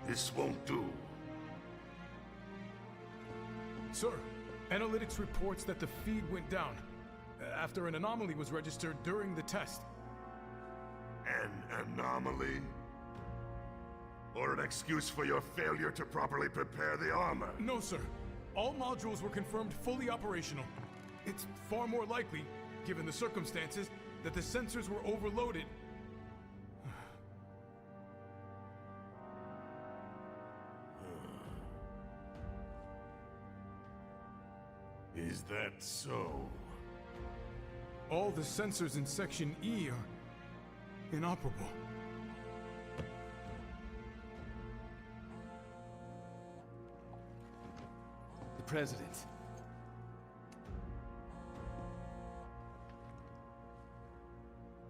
This won't do. Sir, analytics reports that the feed went down after an anomaly was registered during the test. An anomaly? Or an excuse for your failure to properly prepare the armor? No, sir. All modules were confirmed fully operational. It's far more likely, given the circumstances, that the sensors were overloaded. Is that so? All the sensors in Section E are inoperable. The President.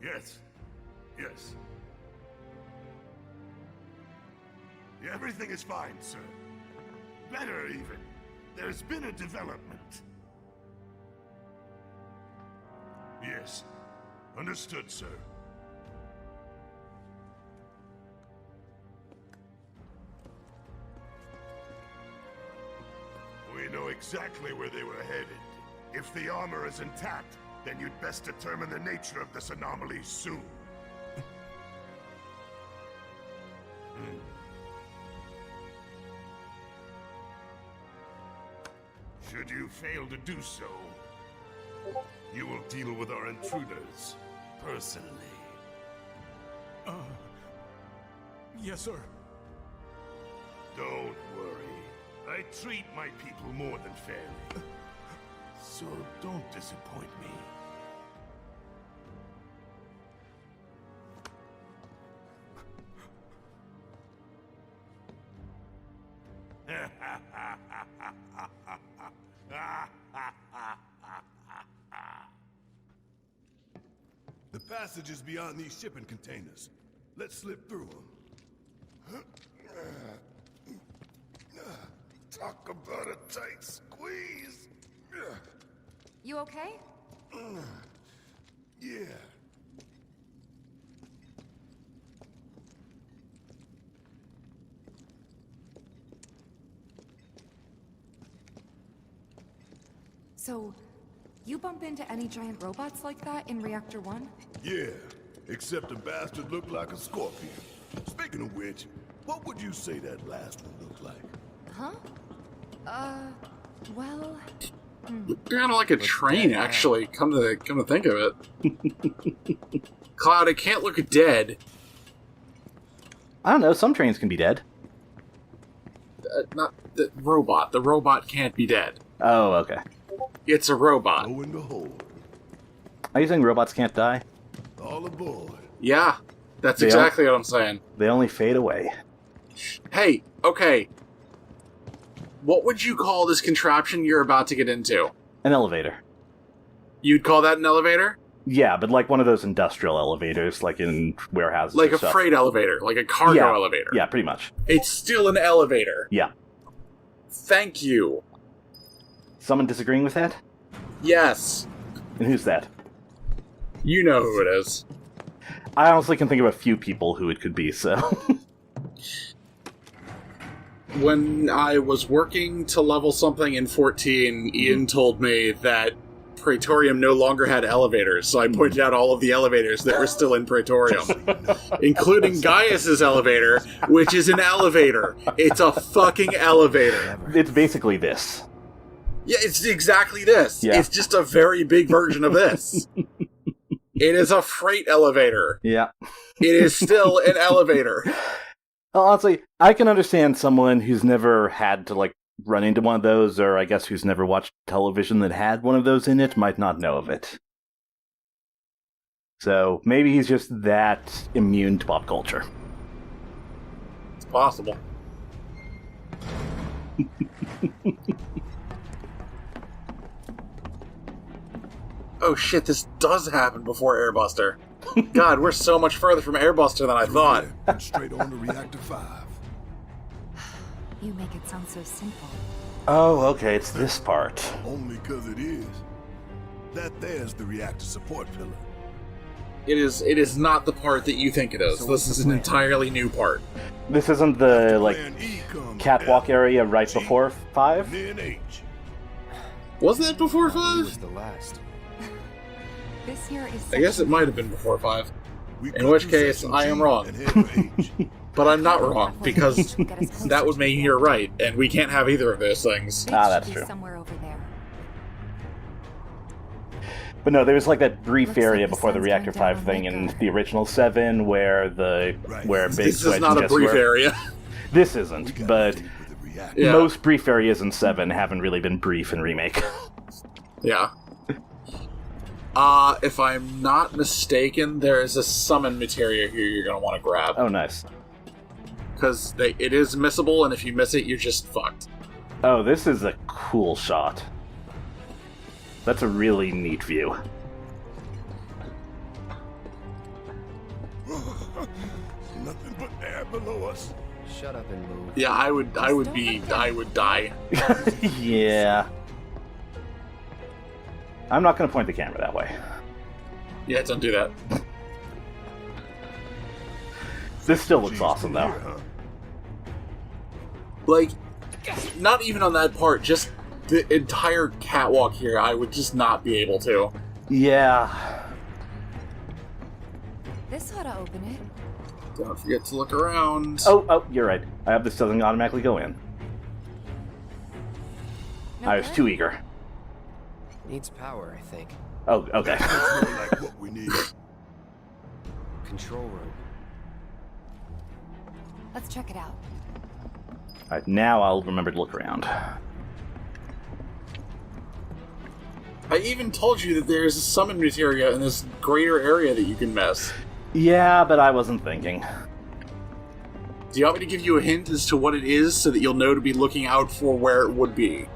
Yes. Yes. Everything is fine, sir. Better, even. There's been a development. Yes. Understood, sir. We know exactly where they were headed. If the armor is intact, then you'd best determine the nature of this anomaly soon. Should you fail to do so, you will deal with our intruders personally. Yes, sir. Don't worry. I treat my people more than fairly. So don't disappoint me. The passage is beyond these shipping containers. Let's slip through them. Talk about a tight squeeze. You okay? Yeah. So, you bump into any giant robots like that in Reactor 1? Yeah, except the bastard looked like a scorpion. Speaking of which, what would you say that last one looked like? Huh? Well... Kind of like a train, actually. Come to think of it. Cloud, it can't look dead. I don't know. Some trains can be dead. Not the robot. The robot can't be dead. Oh, okay. It's a robot. Lo and behold, Are you saying robots can't die? all aboard. Yeah, that's They exactly what I'm saying. They only fade away. Hey, okay. What would you call this contraption you're about to get into? An elevator. You'd call that an elevator? Yeah, but like one of those industrial elevators, like in warehouses. Like or a stuff. freight elevator, like a cargo elevator. Yeah, pretty much. It's still an elevator. Yeah. Thank you. Someone disagreeing with that? Yes. And who's that? You know who it is. I honestly can think of a few people who it could be, so... When I was working to level something in 14, Ian told me that Praetorium no longer had elevators, so I pointed out all of the elevators that were still in Praetorium, including Gaius's elevator, which is an elevator. It's a fucking elevator. It's basically this. Yeah, it's exactly this. Yeah. It's just a very big version of this. It is a freight elevator. Yeah. It is still an elevator. Well, honestly, I can understand someone who's never had to, like, run into one of those, or I guess who's never watched television that had one of those in it, might not know of it. So, maybe he's just that immune to pop culture. It's possible. Oh shit, this does happen before Airbuster. God, we're so much further from Airbuster than I thought. And straight on to Reactor 5. You make it sound so simple. Oh, okay, it's this part. Only 'cause it is. That there's the reactor support pillar. It is not the part that you think it is. This is an entirely new part. This isn't the, like, Plan E comes catwalk F, area right G, before 5? then H. Was that before He 5? was the last. This here is. I guess it might have been before 5. We In cut which through case, section I am G wrong. and head for H. But I'm not wrong, because that would mean you're right, and we can't have either of those things. Ah, that's true. Somewhere over there. But no, there was like that brief Looks like area the before the sun's Reactor going down 5 on thing in Midgar. the original 7 where where Big This Switch is not and a brief Jess were. area. This We isn't, gotta but deal with the reactor. Yeah. most brief areas in 7 haven't really been brief in Remake. Yeah. If I'm not mistaken, there is a summon materia here you're gonna want to grab. Oh, nice. Because it is missable, and if you miss it, you're just fucked. Oh, this is a cool shot. That's a really neat view. Nothing but air below us. Shut up and move. Yeah, I would die. Yeah. I'm not going to point the camera that way. Yeah, don't do that. This still looks G's awesome, through though. here, huh? Like, not even on that part, just the entire catwalk here, I would just not be able to. Yeah. This ought to open it. Don't forget to look around. Oh, you're right. I hope this doesn't automatically go in. No I was good? too eager. Needs power, I think. Oh, okay. That's more like what we need. Control room. Let's check it out. Alright, now I'll remember to look around. I even told you that there's a summon materia in this greater area that you can mess. Yeah, but I wasn't thinking. Do you want me to give you a hint as to what it is so that you'll know to be looking out for where it would be?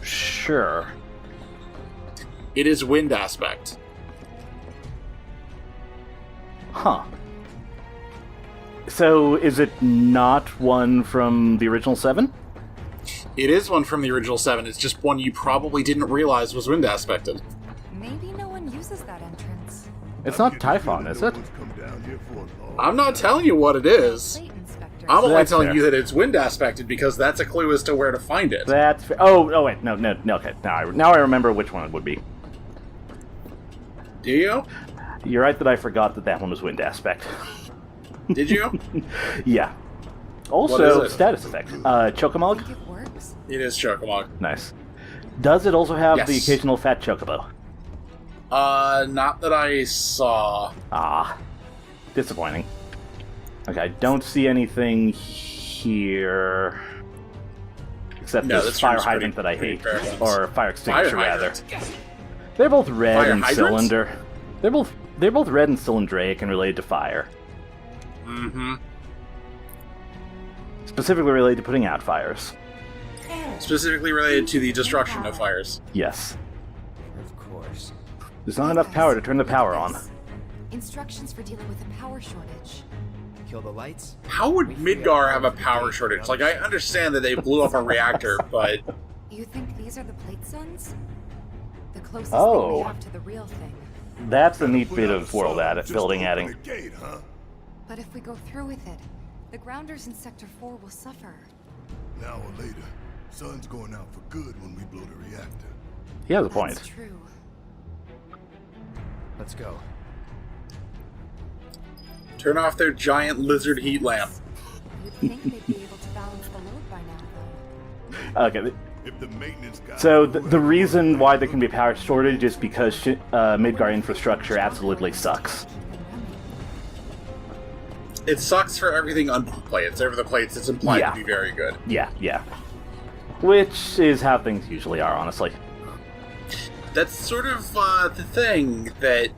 Sure. It is wind aspect. Huh. So, is it not one from the original 7? It is one from the original 7, it's just one you probably didn't realize was wind aspected. Maybe no one uses that entrance. It's not Typhon, is it? I'm not telling you what it is. Plate inspector. I'm only That's telling fair. you that it's wind aspected because that's a clue as to where to find it. That's... Oh, wait, no, okay. Now I remember which one it would be. Do you? You're right that I forgot that one was wind aspect. Did you? Yeah. What Also, is it? status effect. Chocomog? Think it works? It is Chocomog. Nice. Does it also have the Yes. occasional fat chocobo? Not that I saw. Ah. Disappointing. Okay, I don't see anything here. Except No, this this fire room's hydrant pretty- that I pretty hate. bare bones. Or fire extinguisher, Fire rather. hydrant. They're both red Fire and hydrant? cylinder. They're both red and cylindric and related to fire. Mm-hmm. Specifically related to putting out fires. Specifically related to the destruction of fires. Yes. Of course. There's not enough power to turn the power on. Instructions for dealing with a power shortage. Kill the lights. How would Midgar have a power shortage? Like, I understand that they blew up a reactor, but You think these are the plate suns? The closest Oh. thing we have to the real thing. That's a neat bit of world building adding. The gate, huh? But if we go through with it, the grounders in Sector 4 will suffer. An hour later, sun's going out for good when we blow the reactor. He has a point. That's true. Let's go. turn off their giant lizard heat lamp. You'd think they'd be able to balance the load by now, though. Okay, If the maintenance guy so the reason why there can be a power shortage is because Midgar infrastructure absolutely sucks. It sucks for everything under the plates. Over the plates, it's implied Yeah. to be very good. Yeah. Which is how things usually are, honestly. That's sort of the thing that,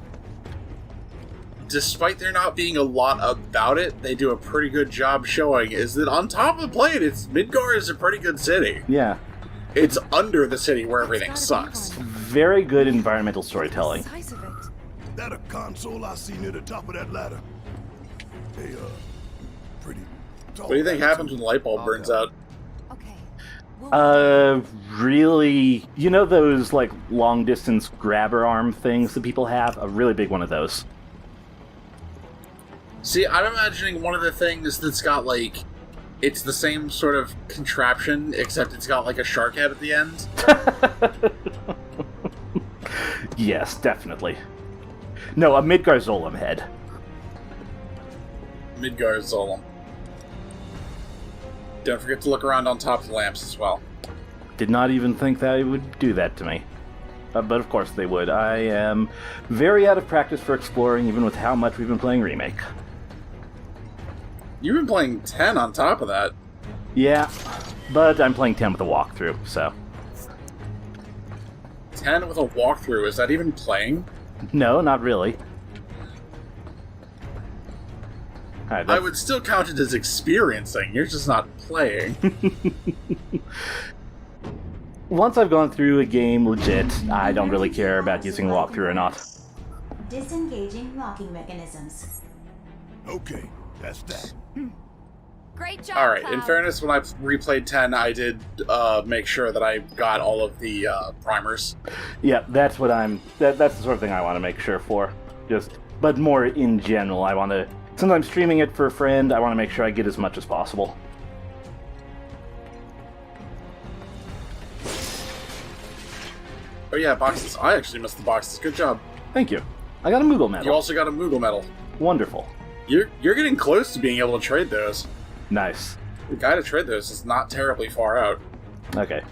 despite there not being a lot about it, they do a pretty good job showing, is that on top of the plate, Midgar is a pretty good city. Yeah. It's under the city where everything It's sucks. gotta be one. Very good environmental storytelling. The size of it. that a console I see near the top of that ladder. They pretty tall. What do you think happens when the light bulb burns out? Okay. Really, you know those, like, long-distance grabber arm things that people have? A really big one of those. See, I'm imagining one of the things that's got, like, it's the same sort of contraption, except it's got, like, a shark head at the end. Yes, definitely. No, a Midgar Zolom head. Midgar Zolom. Don't forget to look around on top of the lamps as well. Did not even think that it would do that to me. But of course they would. I am very out of practice for exploring, even with how much we've been playing Remake. You've been playing 10 on top of that. Yeah, but I'm playing 10 with a walkthrough, so... 10 with a walkthrough, is that even playing? No, not really. Alright, I would still count it as experiencing, you're just not playing. Once I've gone through a game legit, I don't really care about using walkthrough or not. Disengaging locking mechanisms. Okay, that's that. Great job, Alright, in Cloud. fairness, when I replayed 10, I did make sure that I got all of the primers. Yeah, that's what that's the sort of thing I want to make sure for. But more in general, I want to... Since I'm streaming it for a friend, I want to make sure I get as much as possible. Oh yeah, boxes. I actually missed the boxes. Good job. Thank you. I got a Moogle medal. You also got a Moogle medal. Wonderful. You're getting close to being able to trade those. Nice. The guy to trade those is not terribly far out. Okay.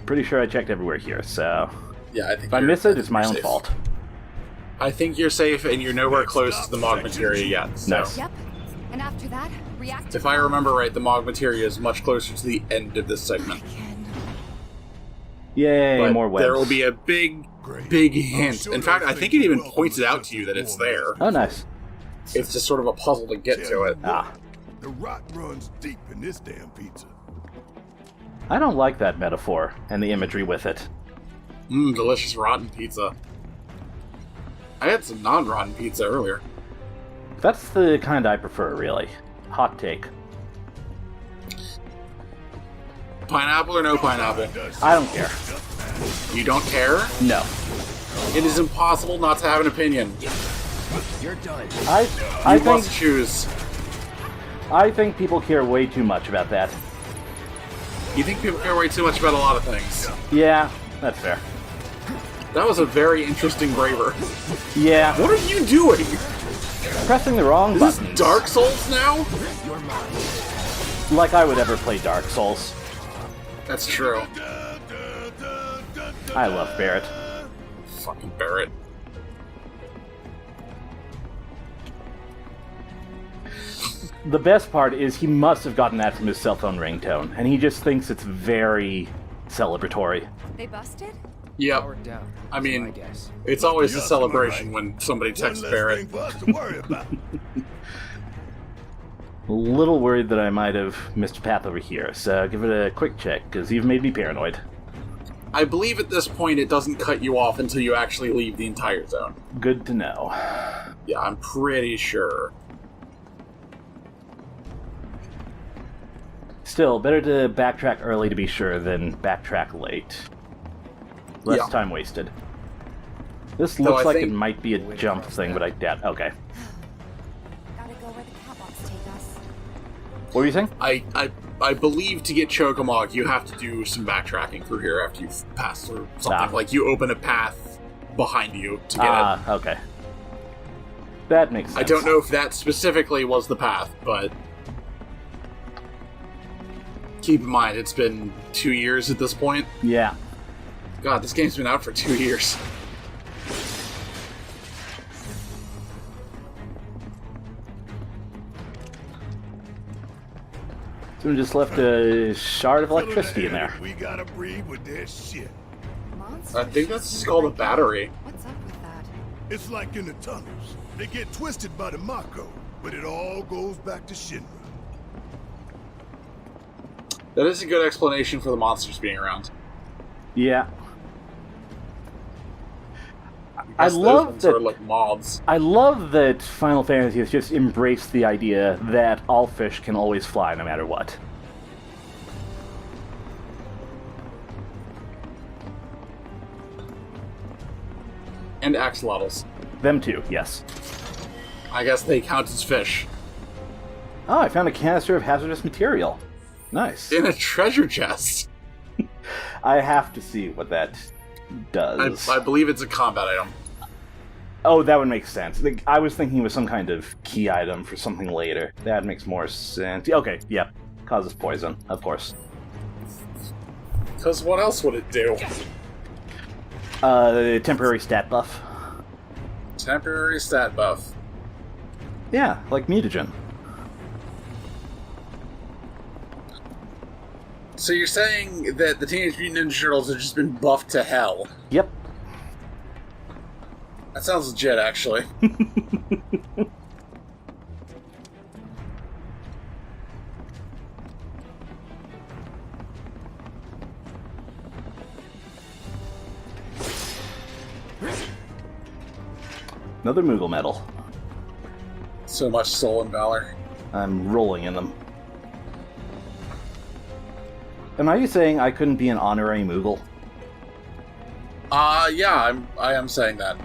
Pretty sure I checked everywhere here, so... Yeah, I think If I miss it, it's my own safe. fault. I think you're safe, and you're nowhere close to the Mog Materia yet. So. Nice. Yep. And after that, reactor... If I remember right, the Mog Materia is much closer to the end of this segment. Yay, But more webs. there will be a big hint. In fact, I think it even points it out to you that it's there. Oh, nice. It's just sort of a puzzle to get to it. Ah. The rot runs deep in this damn pizza. I don't like that metaphor and the imagery with it. Delicious rotten pizza. I had some non-rotten pizza earlier. That's the kind I prefer, really. Hot take. Pineapple or no pineapple? I don't care. You don't care? No. It is impossible not to have an opinion. You're done. I You think must choose. I think people care way too much about that. You think people care way too much about a lot of things. Yeah, that's fair. That was a very interesting braver. Yeah, What are you doing? pressing the wrong Is this buttons. Dark Souls now? Like I would ever play Dark Souls. That's true. I love Barrett. Fucking Barrett. The best part is he must have gotten that from his cell phone ringtone, and he just thinks it's very celebratory. They busted? Yep. Powered down. I That's mean, my guess. it's always a Just celebration right. when somebody One texts less Barrett. thing for us to worry about. A little worried that I might have missed a path over here, so give it a quick check, because you've made me paranoid. I believe at this point it doesn't cut you off until you actually leave the entire zone. Good to know. Yeah, I'm pretty sure. Still, better to backtrack early to be sure than backtrack late. Less Yeah. time wasted. This Though looks I like think- it might be a jump thing, but I doubt. Okay. Gotta go where the catwalks take us. What were you saying? I believe to get Chokamog, you have to do some backtracking through here after you've passed through something. Ah. Like, you open a path behind you to get it. Okay. That makes sense. I don't know if that specifically was the path, but keep in mind, it's been 2 years at this point. Yeah. God, this game's been out for 2 years. Someone just left a shard of electricity in there. We gotta breathe with their shit. Monsters? I think that's just called a battery. What's up with that? It's like in the tunnels. They get twisted by the Mako, but it all goes back to Shinra. That is a good explanation for the monsters being around. Yeah. I I guess those love ones that. are like moths. I love that Final Fantasy has just embraced the idea that all fish can always fly no matter what. And axolotls. Them too, yes. I guess they count as fish. Oh, I found a canister of hazardous material. Nice. In a treasure chest. I have to see what that does. I believe it's a combat item. Oh, that would make sense. I was thinking it was some kind of key item for something later. That makes more sense. Okay, yep. Causes poison, of course. Because what else would it do? Temporary stat buff. Temporary stat buff. Yeah, like mutagen. So you're saying that the Teenage Mutant Ninja Turtles have just been buffed to hell? Yep. That sounds legit, actually. Another Moogle medal. So much soul and valor. I'm rolling in them. Am I saying I couldn't be an honorary Moogle? Yeah, I am saying that.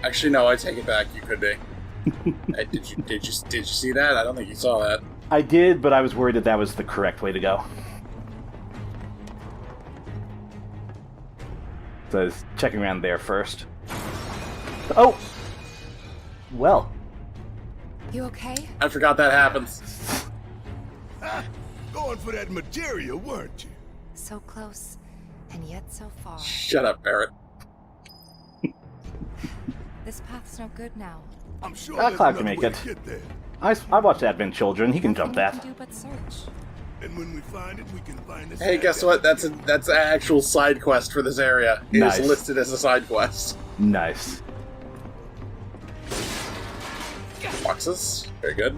Actually, no, I take it back. You could be. Did you see that? I don't think you saw that. I did, but I was worried that was the correct way to go. So I was checking around there first. Oh! Well. You okay? I forgot that happens. Going for that materia, weren't you? So close, and yet so far. Shut up, Barrett. This path's no good now. I'm sure Cloud there's can another make way it. to get there. I watched Advent Children. He can jump Nothing that. we can do but search. And when we find it, we can find the Hey, side guess that what? we That's can- an actual side quest for this area. It Nice. is listed as a side quest. Nice. Boxes. Very good.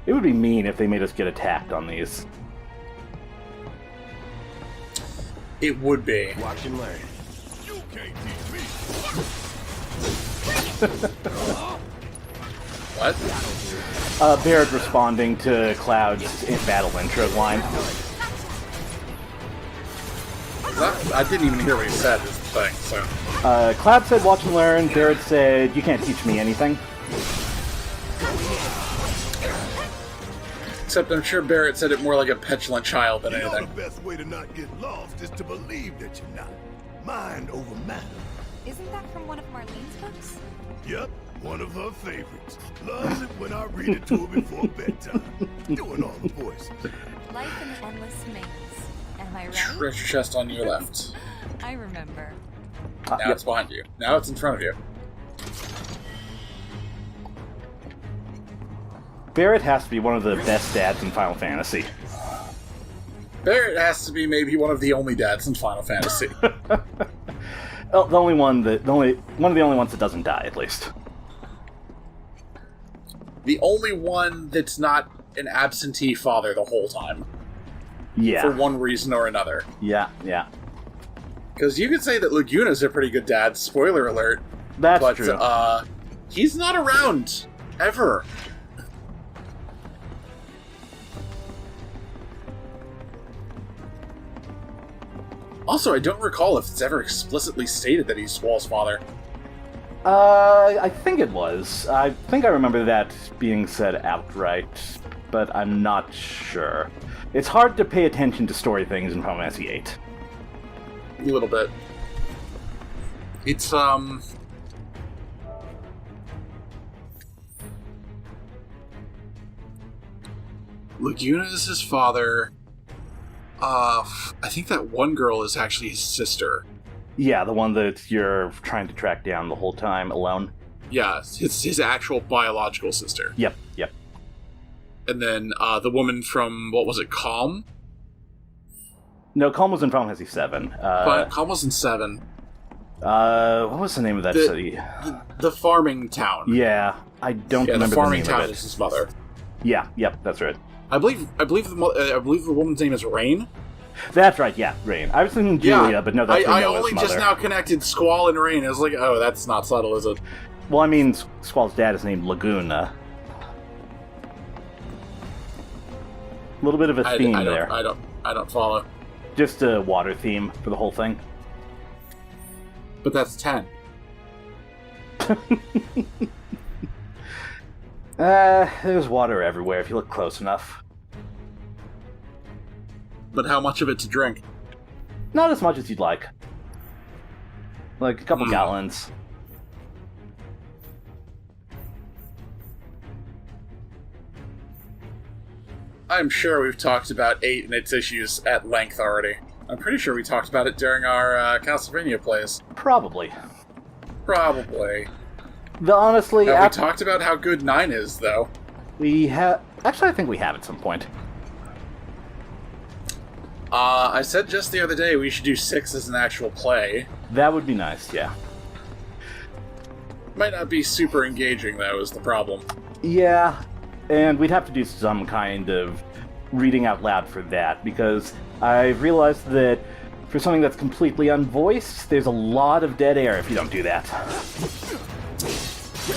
It would be mean if they made us get attacked on these. It would be. Watch and learn. You can't teach me. What? Barrett responding to Cloud's battle intro line. I didn't even hear what he said, is the thing, so... Cloud said watch and learn. Barrett said you can't teach me anything. Except I'm sure Barrett said it more like a petulant child than You know the anything. best way to not get lost is to believe that you're not. Mind over matter. Isn't that from one of Marlene's books? Yep, one of her favorites. Loves it when I read it to her before bedtime. Doing all the voices. Life in an Endless Maze. Am I right? Treasure chest on your left. I remember. Now Yep. it's behind you. Now it's in front of you. Barrett has to be one of the best dads in Final Fantasy. Barrett has to be maybe one of the only dads in Final Fantasy. Well, one of the only ones that doesn't die, at least. The only one that's not an absentee father the whole time. Yeah. For one reason or another. Yeah. Because you could say that Laguna's a pretty good dad, spoiler alert. That's But, true. he's not around. Ever. Also, I don't recall if it's ever explicitly stated that he's Squall's father. I think it was. I think I remember that being said outright, but I'm not sure. It's hard to pay attention to story things in Final Fantasy VIII. A little bit. It's, Laguna is his father. I think that one girl is actually his sister. Yeah, the one that you're trying to track down the whole time alone. Yeah, it's his actual biological sister. Yep. And then, the woman from, what was it, Calm? No, Calm was in Final Fantasy VII. Calm was in 7. What was the name of that city? The farming town. Yeah, I don't Yeah, remember the farming name town of is it. his mother. Yeah, yep, that's right. I believe the woman's name is Rain. That's right, yeah, Rain. I was thinking Julia, but no, that's I Rinoa's only mother. just now connected Squall and Rain. I was like, oh, that's not subtle, is it? Well, I mean, Squall's dad is named Laguna. A little bit of a theme there. I don't follow. Just a water theme for the whole thing. But that's 10. There's water everywhere if you look close enough. But how much of it to drink? Not as much as you'd like. Like a couple gallons. I'm sure we've talked about 8 and its issues at length already. I'm pretty sure we talked about it during our Castlevania plays. Probably. Honestly, we talked about how good 9 is, though. We have... Actually, I think we have at some point. I said just the other day we should do 6 as an actual play. That would be nice, yeah. Might not be super engaging, though, is the problem. Yeah, and we'd have to do some kind of reading out loud for that, because I've realized that for something that's completely unvoiced, there's a lot of dead air if you don't do that.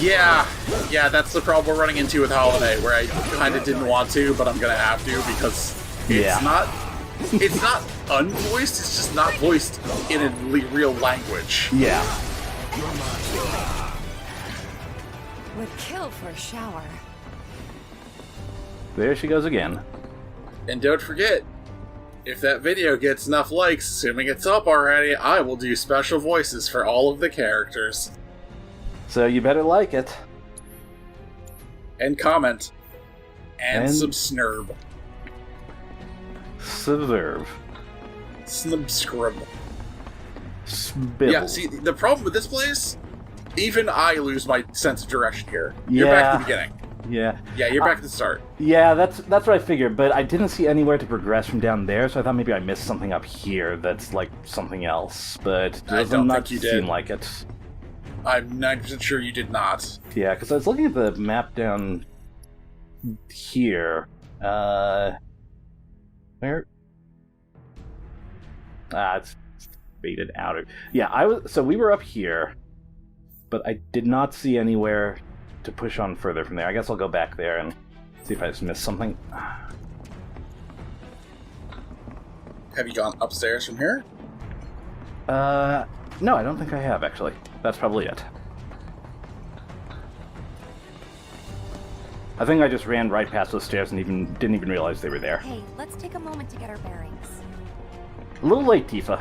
Yeah, that's the problem we're running into with Holiday, where I kind of didn't want to, but I'm gonna have to, because it's not unvoiced, it's just not voiced in a real language. Yeah. Would kill for a shower. There she goes again. And don't forget, if that video gets enough likes, assuming it's up already, I will do special voices for all of the characters. So you better like it. And comment. And subscribe. Subserve. Subscribe. Spibble. Yeah, see, the problem with this place, even I lose my sense of direction here. You're back at the beginning. Yeah. Yeah, you're back at the start. Yeah, that's what I figured, but I didn't see anywhere to progress from down there, so I thought maybe I missed something up here that's like something else, but it does not seem like it. I'm 90% sure you did not. Yeah, because I was looking at the map down here. Where? It's faded out. Yeah, so we were up here, but I did not see anywhere to push on further from there. I guess I'll go back there and see if I just missed something. Have you gone upstairs from here? No, I don't think I have, actually. That's probably it. I think I just ran right past those stairs and didn't even realize they were there. Hey, let's take a moment to get our bearings. A little late, Tifa.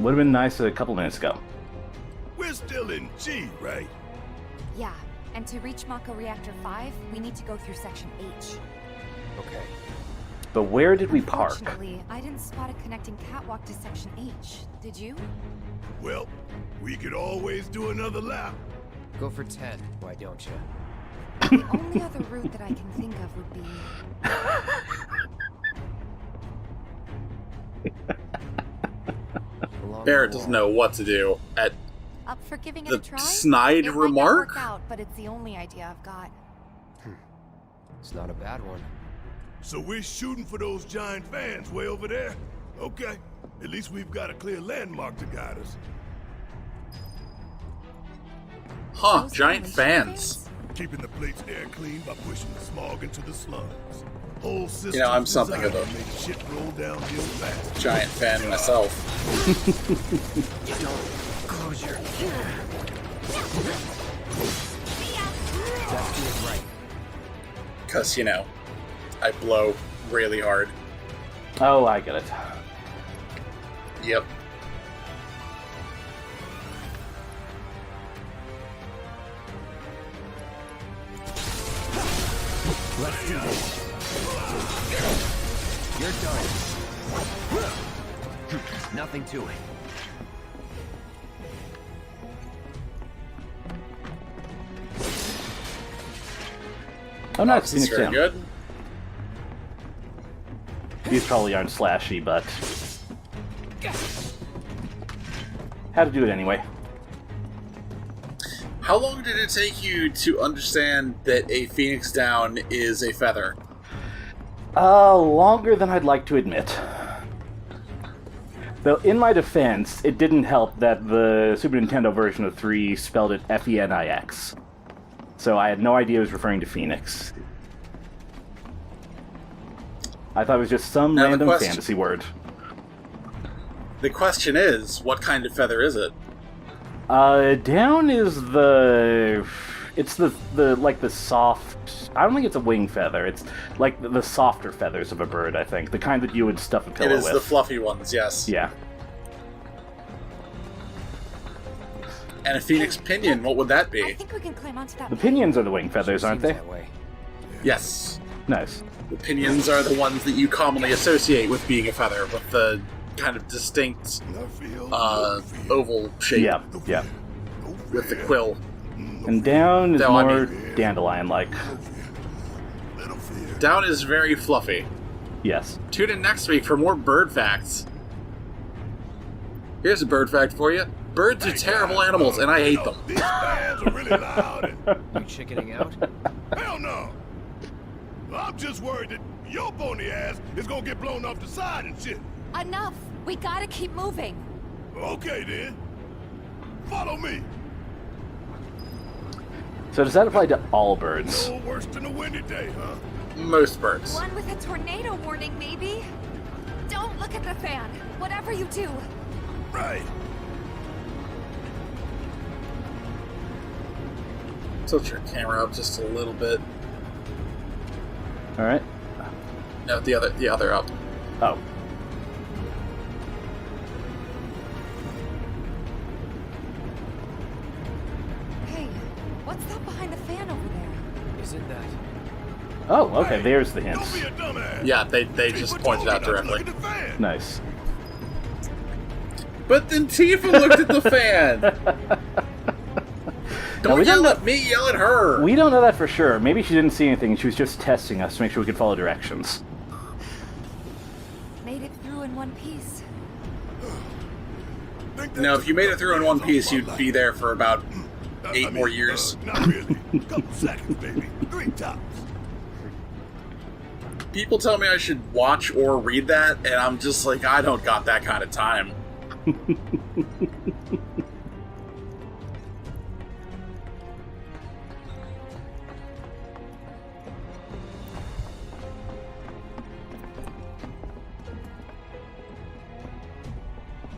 Would have been nice a couple minutes ago. We're still in G, right? Yeah, and to reach Mako Reactor 5, we need to go through Section H. Okay. But where did we park? Unfortunately, I didn't spot a connecting catwalk to Section H. Did you? Well, we could always do another lap. Go for 10, why don't you? The only other route that I can think of would be... Barrett doesn't know what to do at Up for giving it the a try? snide It remark. might not work out, but it's the only idea I've got. It's not a bad one. So we're shooting for those giant fans way over there? Okay. At least we've got a clear landmark to guide us. Huh, Those giant ventilation fans. Keeping the plate's air clean by pushing the smog into the slums. Whole system. You know, I'm something of a make shit roll downhill fast. giant fan myself. Closure. That feels right. Because, you know, I blow really hard. Oh, I get it. Yep. Let's do this. You're done. Nothing to it. Oh, no, it's This is Phoenix very Down. good. These probably aren't slashy, but... had to do it anyway. How long did it take you to understand that a Phoenix Down is a feather? Longer than I'd like to admit. Though, in my defense, it didn't help that the Super Nintendo version of 3 spelled it F-E-N-I-X. So I had no idea it was referring to Phoenix. I thought it was just some random fantasy word. The question is, what kind of feather is it? Down is the... It's the like the soft... I don't think it's a wing feather. It's like the softer feathers of a bird, I think. The kind that you would stuff a pillow with. It is the fluffy ones, yes. Yeah. And a phoenix pinion, what would that I be? think we can climb onto that. The pinions are the wing feathers, aren't they? That way. Yes. Nice. The pinions are the ones that you commonly associate with being a feather, with the kind of distinct oval shape. Yeah, yeah. With the quill. And down is Though, I more mean- dandelion-like. Down is very fluffy. Yes. Tune in next week for more bird facts. Here's a bird fact for you. Birds are terrible animals, and I hate them. These fans are really loud. You chickening out? Hell no. I'm just worried that your pony ass is gonna get blown off the side and shit. Enough! We gotta keep moving. Okay then. Follow me. So does that apply to all birds? No worse than a windy day, huh? Most birds. One with a tornado warning, maybe? Don't look at the fan. Whatever you do. Right. Tilt your camera up just a little bit. Alright. No, the other up. Oh. Hey, what's that behind the fan over there? Isn't that? Oh, okay, Hey, there's the Don't hints. be a dumbass. Yeah, they just People pointed told out me not to directly. look at the fan. Nice. But then Tifa looked at the fan! Now, Don't yell at me, yell at her! We don't know that for sure. Maybe she didn't see anything. She was just testing us to make sure we could follow directions. Made it through in one piece. Think No, that's if you made it through in one all piece, my you'd life. be there for about I 8 mean, more years. Not really. Couple seconds, baby. 3 tops. People tell me I should watch or read that, and I'm just like, I don't got that kind of time.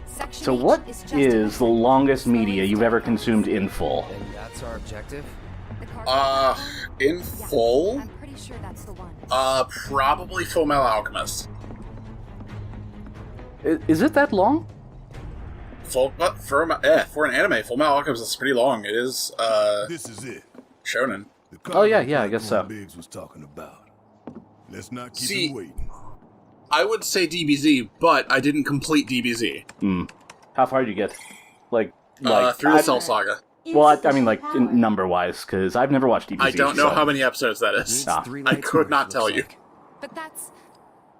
Section So H what just is the ahead. longest Slowly media you've ever step consumed in full? And that's our objective? The carpet. In Yeah, full? I'm pretty sure that's the one. Probably Full Metal Alchemist. Is it that long? But for an anime, Full Metal Alchemist is pretty long. It is, This is it. shonen. The Oh, yeah, content I guess so. Biggs was talking about. Let's not keep See- him waiting. I would say DBZ, but I didn't complete DBZ. How far did you get? Like Through the Cell Saga. Well, I mean, like, number-wise, because I've never watched DBZ. I don't know so- how many episodes that is. Ah. 3 I lights could marked, not tell looks you. like. But that's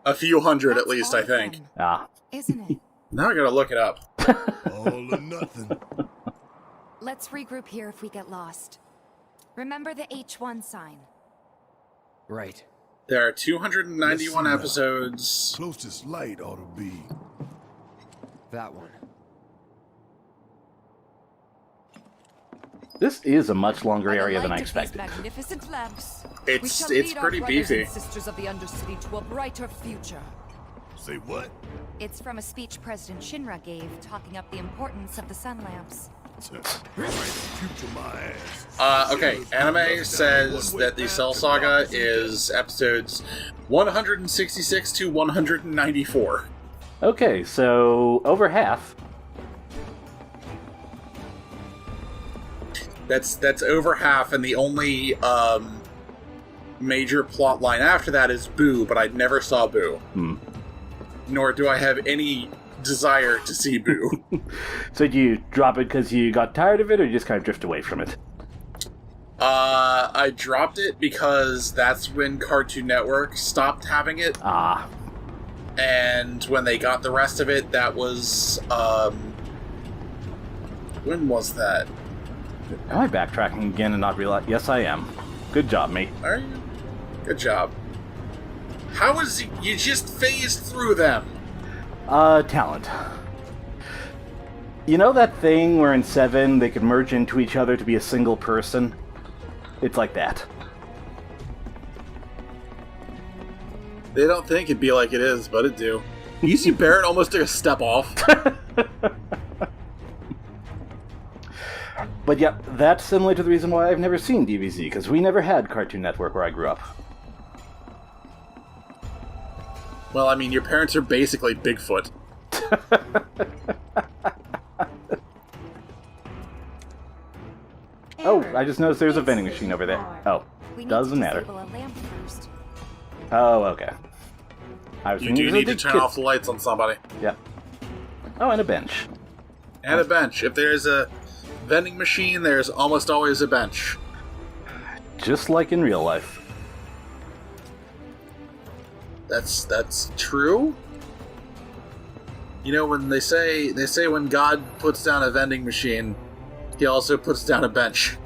A few hundred that's at least, all I of think. them, Ah. isn't it? Now I gotta look it up. All or nothing. Let's regroup here if we get lost. Remember the H1 sign. Right. There are 291 Let's see now. episodes. Closest light ought to be. That one. This is a much longer By the area than light I of these expected. magnificent lamps, It's- we shall it's lead our pretty brothers beefy. and sisters of the Undercity to a brighter future. Say what? It's from a speech President Shinra gave talking up the importance of the sun lamps. Future my ass. Okay, anime says that the Cell Saga is episodes 166 to 194. Okay, so over half. That's over half, and the only major plot line after that is Boo, but I never saw Boo. Nor do I have any desire to see Boo. So do you drop it because you got tired of it, or you just kind of drift away from it? I dropped it because that's when Cartoon Network stopped having it, Ah, and when they got the rest of it, that was, when was that? am I backtracking again and not realize? Yes, I am. Good job, mate. Are you? Good job. How is you just phased through them? Talent. You know that thing where in 7 they could merge into each other to be a single person? It's like that. They don't think it'd be like it is, but it do. You see Barrett almost took a step off. But yeah, that's similar to the reason why I've never seen DBZ, because we never had Cartoon Network where I grew up. Well, I mean, your parents are basically Bigfoot. Oh, I just noticed there's a vending machine over there. Oh, doesn't matter. disable a lamp first. Oh, okay. I was You thinking do it was a need to big turn kid- off the lights on somebody. Yeah. Oh, and a bench. And a bench. If there's a vending machine, there's almost always a bench. Just like in real life. That's true. You know, when they say when God puts down a vending machine, he also puts down a bench.